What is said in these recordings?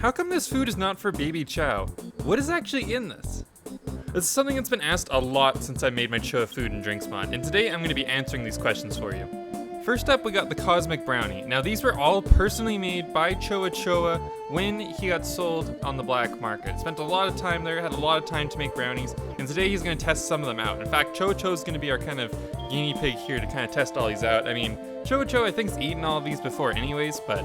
How come this food is not for baby Chao? What is actually in this? This is something that's been asked a lot since I made my Choa food and drinks mod, and today I'm going to be answering these questions for you. First up, we got the Cosmic Brownie. Now these were all personally made by Choa when he got sold on the black market. Spent a lot of time there, had a lot of time to make brownies, and today he's going to test some of them out. In fact, Choa is going to be our kind of guinea pig here to kind of test all these out. I mean, Choa I think's eaten all of these before anyways, but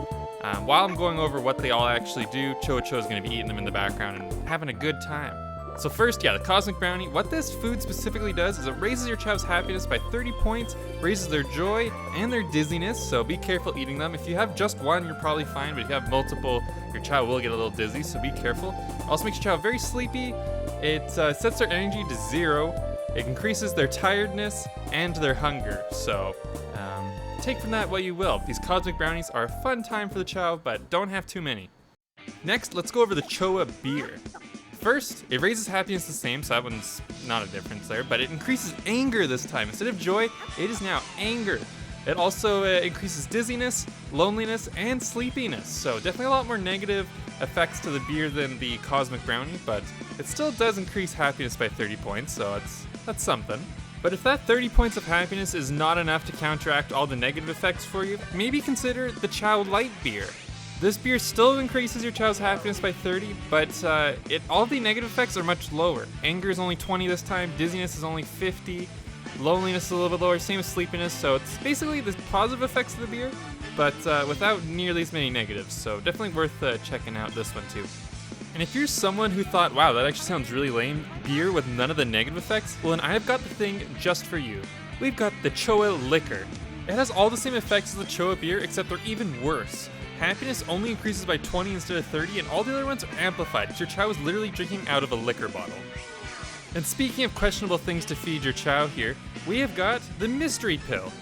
while I'm going over what they all actually do, Choa is going to be eating them in the background and having a good time. So first, the Cosmic Brownie. What this food specifically does is it raises your Chow's happiness by 30 points, raises their joy and their dizziness, so be careful eating them. If you have just one, you're probably fine, but if you have multiple, your Chow will get a little dizzy, so be careful. Also makes your Chow very sleepy. It sets their energy to 0. It increases their tiredness and their hunger, so take from that what you will. These Cosmic Brownies are a fun time for the Chow, but don't have too many. Next, let's go over the Choa beer. First, it raises happiness the same, so that one's not a difference there, but it increases anger this time. Instead of joy, it is now anger. It also increases dizziness, loneliness, and sleepiness, so definitely a lot more negative effects to the beer than the Cosmic Brownie, but it still does increase happiness by 30 points, so that's something. But if that 30 points of happiness is not enough to counteract all the negative effects for you, maybe consider the Chow Light Beer. This beer still increases your Chow's happiness by 30, but all the negative effects are much lower. Anger is only 20 this time, dizziness is only 50, loneliness is a little bit lower, same as sleepiness, so it's basically the positive effects of the beer, but without nearly as many negatives, so definitely worth checking out this one too. And if you're someone who thought, wow, that actually sounds really lame, beer with none of the negative effects, well then I've got the thing just for you. We've got the Choa Liquor. It has all the same effects as the Choa beer, except they're even worse. Happiness only increases by 20 instead of 30, and all the other ones are amplified. Your Chow is literally drinking out of a liquor bottle. And speaking of questionable things to feed your Chow here, we have got the Mystery Pill.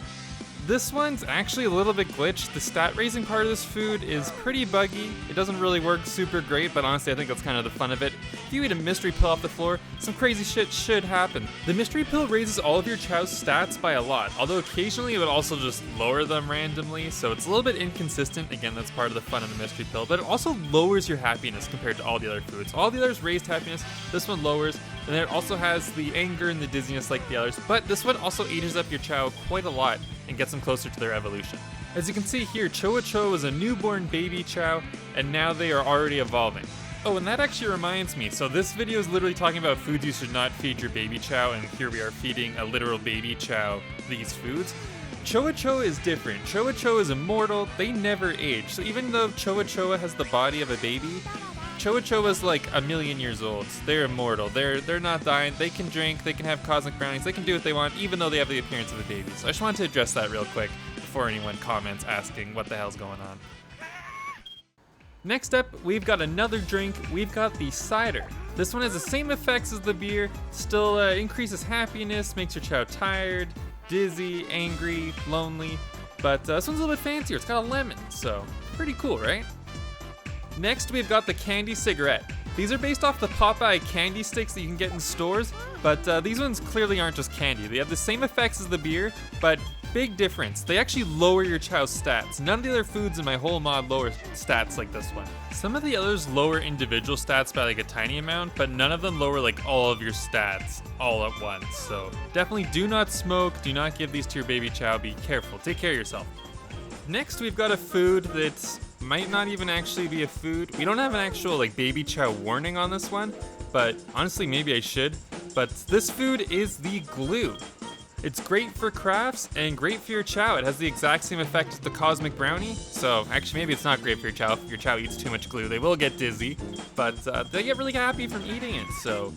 This one's actually a little bit glitched. The stat raising part of this food is pretty buggy. It doesn't really work super great, but honestly I think that's kind of the fun of it. If you eat a mystery pill off the floor, some crazy shit should happen. The mystery pill raises all of your Chow's stats by a lot, although occasionally it would also just lower them randomly, so it's a little bit inconsistent. Again, that's part of the fun of the mystery pill, but it also lowers your happiness compared to all the other foods. All the others raised happiness, this one lowers, and then it also has the anger and the dizziness like the others, but this one also ages up your Chow quite a lot and gets them closer to their evolution. As you can see here, Choa was a newborn baby Chow, and now they are already evolving. Oh, and that actually reminds me, so this video is literally talking about foods you should not feed your baby Chow, and here we are feeding a literal baby Chow these foods. Choa is different. Choa is immortal, they never age. So even though Choa has the body of a baby, Choa is like 1,000,000 years old. They're immortal. They're not dying. They can drink. They can have Cosmic Brownies. They can do what they want, even though they have the appearance of a baby. So I just wanted to address that real quick before anyone comments asking what the hell's going on. Next up, we've got another drink. We've got the cider. This one has the same effects as the beer. Still increases happiness, makes your Chow tired, dizzy, angry, lonely. But this one's a little bit fancier. It's got a lemon, so pretty cool, right? Next, we've got the candy cigarette. These are based off the Popeye candy sticks that you can get in stores, but these ones clearly aren't just candy. They have the same effects as the beer, but big difference. They actually lower your Chow's stats. None of the other foods in my whole mod lower stats like this one. Some of the others lower individual stats by like a tiny amount, but none of them lower like all of your stats all at once. So definitely do not smoke, do not give these to your baby Chow. Be careful, take care of yourself. Next, we've got a food that might not even actually be a food. We don't have an actual like baby Chow warning on this one, but honestly maybe I should. But this food is the glue. It's great for crafts and great for your Chow. It has the exact same effect as the Cosmic Brownie. So actually maybe it's not great for your Chow. If your Chow eats too much glue, they will get dizzy, but they get really happy from eating it. So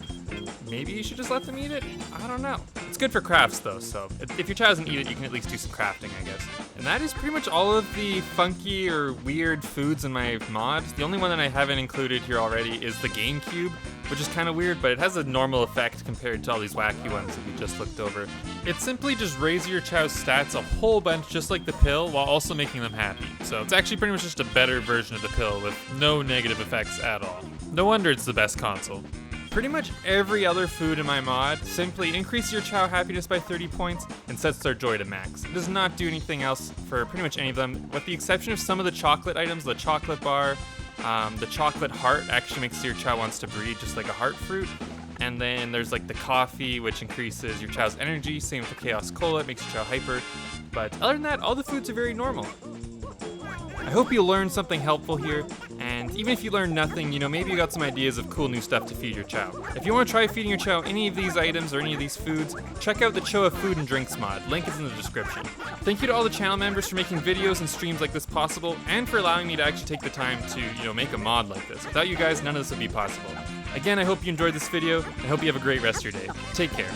maybe you should just let them eat it? I don't know. It's good for crafts though, so if your Chow doesn't eat it, you can at least do some crafting, I guess. And that is pretty much all of the funky or weird foods in my mod. The only one that I haven't included here already is the GameCube, which is kind of weird, but it has a normal effect compared to all these wacky ones that we just looked over. It simply just raises your Chow's stats a whole bunch just like the pill while also making them happy. So it's actually pretty much just a better version of the pill with no negative effects at all. No wonder it's the best console. Pretty much every other food in my mod simply increases your Chow happiness by 30 points and sets their joy to max. It does not do anything else for pretty much any of them, with the exception of some of the chocolate items, the chocolate bar, The chocolate heart actually makes your Chow wants to breed, just like a heart fruit. And then there's like the coffee, which increases your Chow's energy. Same with the Chaos Cola, it makes your Chow hyper. But other than that, all the foods are very normal. I hope you learned something helpful here, and even if you learned nothing, maybe you got some ideas of cool new stuff to feed your Chow. If you want to try feeding your Chow any of these items or any of these foods, check out the Choa Food and Drinks mod. Link is in the description. Thank you to all the channel members for making videos and streams like this possible, and for allowing me to actually take the time to, make a mod like this. Without you guys, none of this would be possible. Again, I hope you enjoyed this video, and I hope you have a great rest of your day. Take care.